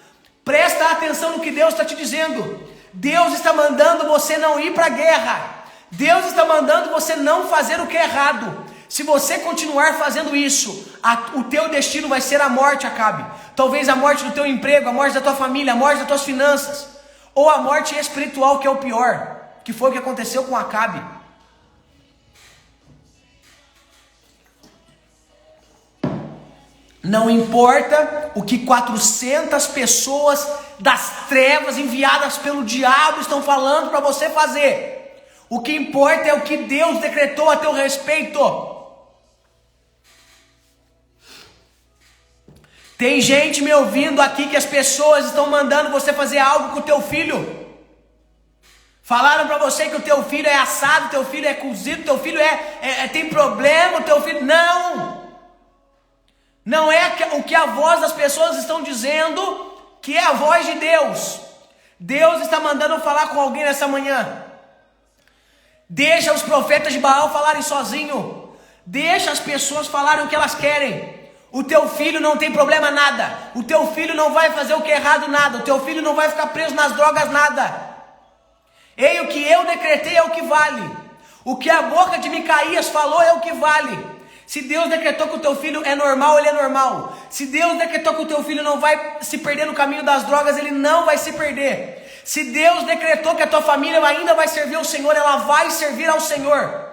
Presta atenção no que Deus está te dizendo. Deus está mandando você não ir para a guerra. Deus está mandando você não fazer o que é errado. Se você continuar fazendo isso, o teu destino vai ser a morte, Acabe. Talvez a morte do teu emprego, a morte da tua família, a morte das tuas finanças, ou a morte espiritual, que é o pior, que foi o que aconteceu com Acabe. Não importa o que 400 pessoas das trevas enviadas pelo diabo estão falando para você fazer. O que importa é o que Deus decretou a teu respeito. Tem gente me ouvindo aqui que as pessoas estão mandando você fazer algo com o teu filho. Falaram para você que o teu filho é assado, o teu filho é cozido, o teu filho tem problema, o teu filho... Não é o que a voz das pessoas estão dizendo que é a voz de Deus. Deus está mandando falar com alguém nessa manhã. Deixa os profetas de Baal falarem sozinho. Deixa as pessoas falarem o que elas querem. O teu filho não tem problema nada. O teu filho não vai fazer o que é errado nada. O teu filho não vai ficar preso nas drogas nada. Ei, o que eu decretei é o que vale. O que a boca de Micaías falou é o que vale. Se Deus decretou que o teu filho é normal, ele é normal. Se Deus decretou que o teu filho não vai se perder no caminho das drogas, ele não vai se perder. Se Deus decretou que a tua família ainda vai servir ao Senhor, ela vai servir ao Senhor.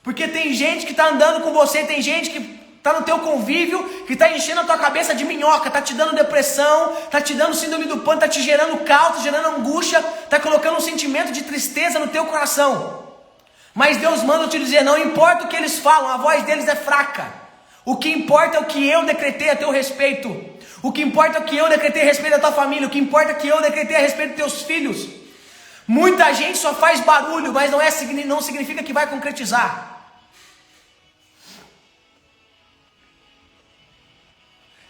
Porque tem gente que está andando com você, tem gente que está no teu convívio, que está enchendo a tua cabeça de minhoca, está te dando depressão, está te dando síndrome do pânico, está te gerando caos, está gerando angústia, está colocando um sentimento de tristeza no teu coração. Mas Deus manda te dizer, não importa o que eles falam, a voz deles é fraca. O que importa é o que eu decretei a teu respeito. O que importa é o que eu decretei a respeito da tua família. O que importa é o que eu decretei a respeito dos teus filhos. Muita gente só faz barulho, mas não significa que vai concretizar.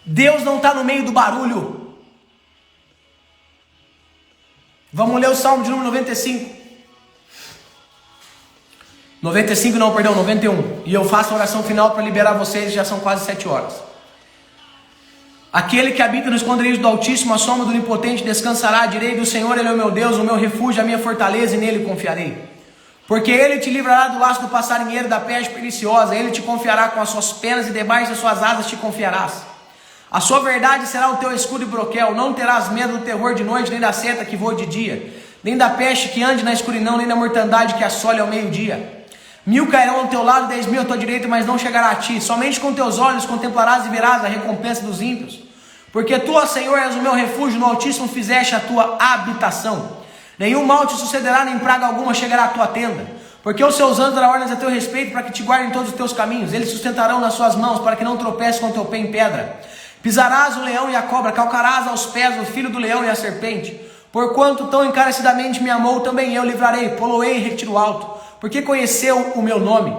Deus não está no meio do barulho. Vamos ler o Salmo de número 95. 91. E eu faço a oração final para liberar vocês, já são quase 7 horas. Aquele que habita no esconderijo do Altíssimo, a sombra do Onipotente, descansará à direita do Senhor. Ele é o meu Deus, o meu refúgio, a minha fortaleza, e nele confiarei. Porque ele te livrará do laço do passarinheiro, da peste perniciosa. Ele te confiará com as suas penas, e debaixo das suas asas te confiarás. A sua verdade será o teu escudo e broquel. Não terás medo do terror de noite, nem da seta que voa de dia, nem da peste que ande na escuridão, nem da mortandade que assole ao meio-dia. 1000 cairão ao teu lado, 10.000 à tua direita, mas não chegará a ti. Somente com teus olhos contemplarás e verás a recompensa dos ímpios. Porque tu, ó Senhor, és o meu refúgio, no Altíssimo fizeste a tua habitação. Nenhum mal te sucederá, nem praga alguma chegará à tua tenda. Porque os seus anjos darão ordens a teu respeito, para que te guardem todos os teus caminhos. Eles sustentarão nas suas mãos, para que não tropeces com o teu pé em pedra. Pisarás o leão e a cobra, calcarás aos pés o filho do leão e a serpente. Porquanto tão encarecidamente me amou, também eu livrarei, poloei em retiro alto. Porque conheceu o meu nome.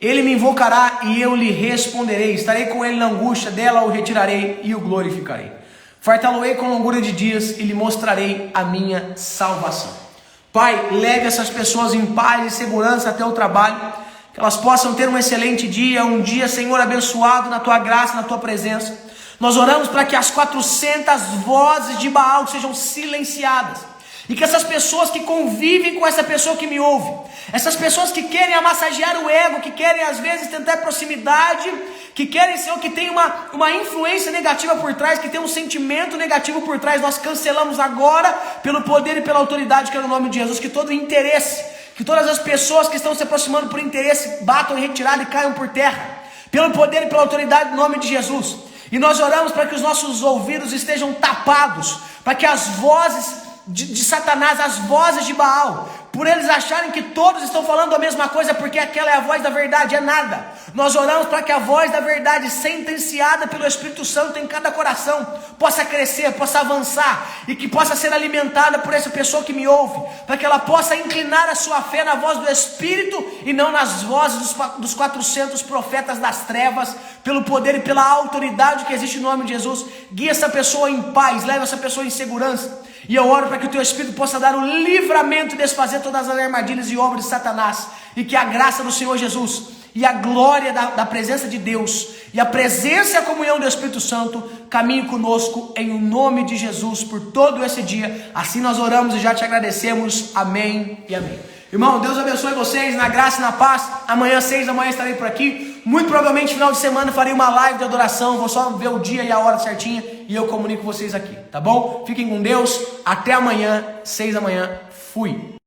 Ele me invocará e eu lhe responderei. Estarei com ele na angústia, dela o retirarei e o glorificarei. Fartá-lo-ei com longura de dias e lhe mostrarei a minha salvação. Pai, leve essas pessoas em paz e segurança até o trabalho, que elas possam ter um excelente dia, um dia, Senhor, abençoado na Tua graça, na Tua presença. Nós oramos para que as 400 vozes de Baal sejam silenciadas, e que essas pessoas que convivem com essa pessoa que me ouve, essas pessoas que querem amassagear o ego, que querem às vezes tentar proximidade, que querem, Senhor, que tem uma influência negativa por trás, que tem um sentimento negativo por trás, nós cancelamos agora, pelo poder e pela autoridade que é no nome de Jesus, que todo interesse, que todas as pessoas que estão se aproximando por interesse, batam em retirada e caiam por terra, pelo poder e pela autoridade no nome de Jesus. E nós oramos para que os nossos ouvidos estejam tapados, para que as vozes de Satanás, as vozes de Baal, por eles acharem que todos estão falando a mesma coisa, porque aquela é a voz da verdade, é nada. Nós oramos para que a voz da verdade, sentenciada pelo Espírito Santo em cada coração, possa crescer, possa avançar, e que possa ser alimentada por essa pessoa que me ouve, para que ela possa inclinar a sua fé na voz do Espírito, e não nas vozes dos 400 profetas das trevas, pelo poder e pela autoridade que existe no nome de Jesus. Guia essa pessoa em paz, leva essa pessoa em segurança. E eu oro para que o Teu Espírito possa dar o livramento e desfazer todas as armadilhas e obras de Satanás. E que a graça do Senhor Jesus e a glória da presença de Deus e a presença e a comunhão do Espírito Santo caminhe conosco em nome de Jesus por todo esse dia. Assim nós oramos e já Te agradecemos. Amém e amém. Irmão, Deus abençoe vocês na graça e na paz. Amanhã, 6 da manhã, estarei por aqui. Muito provavelmente, final de semana, farei uma live de adoração. Vou só ver o dia e a hora certinha e eu comunico vocês aqui, tá bom? Fiquem com Deus. Até amanhã, 6 da manhã. Fui.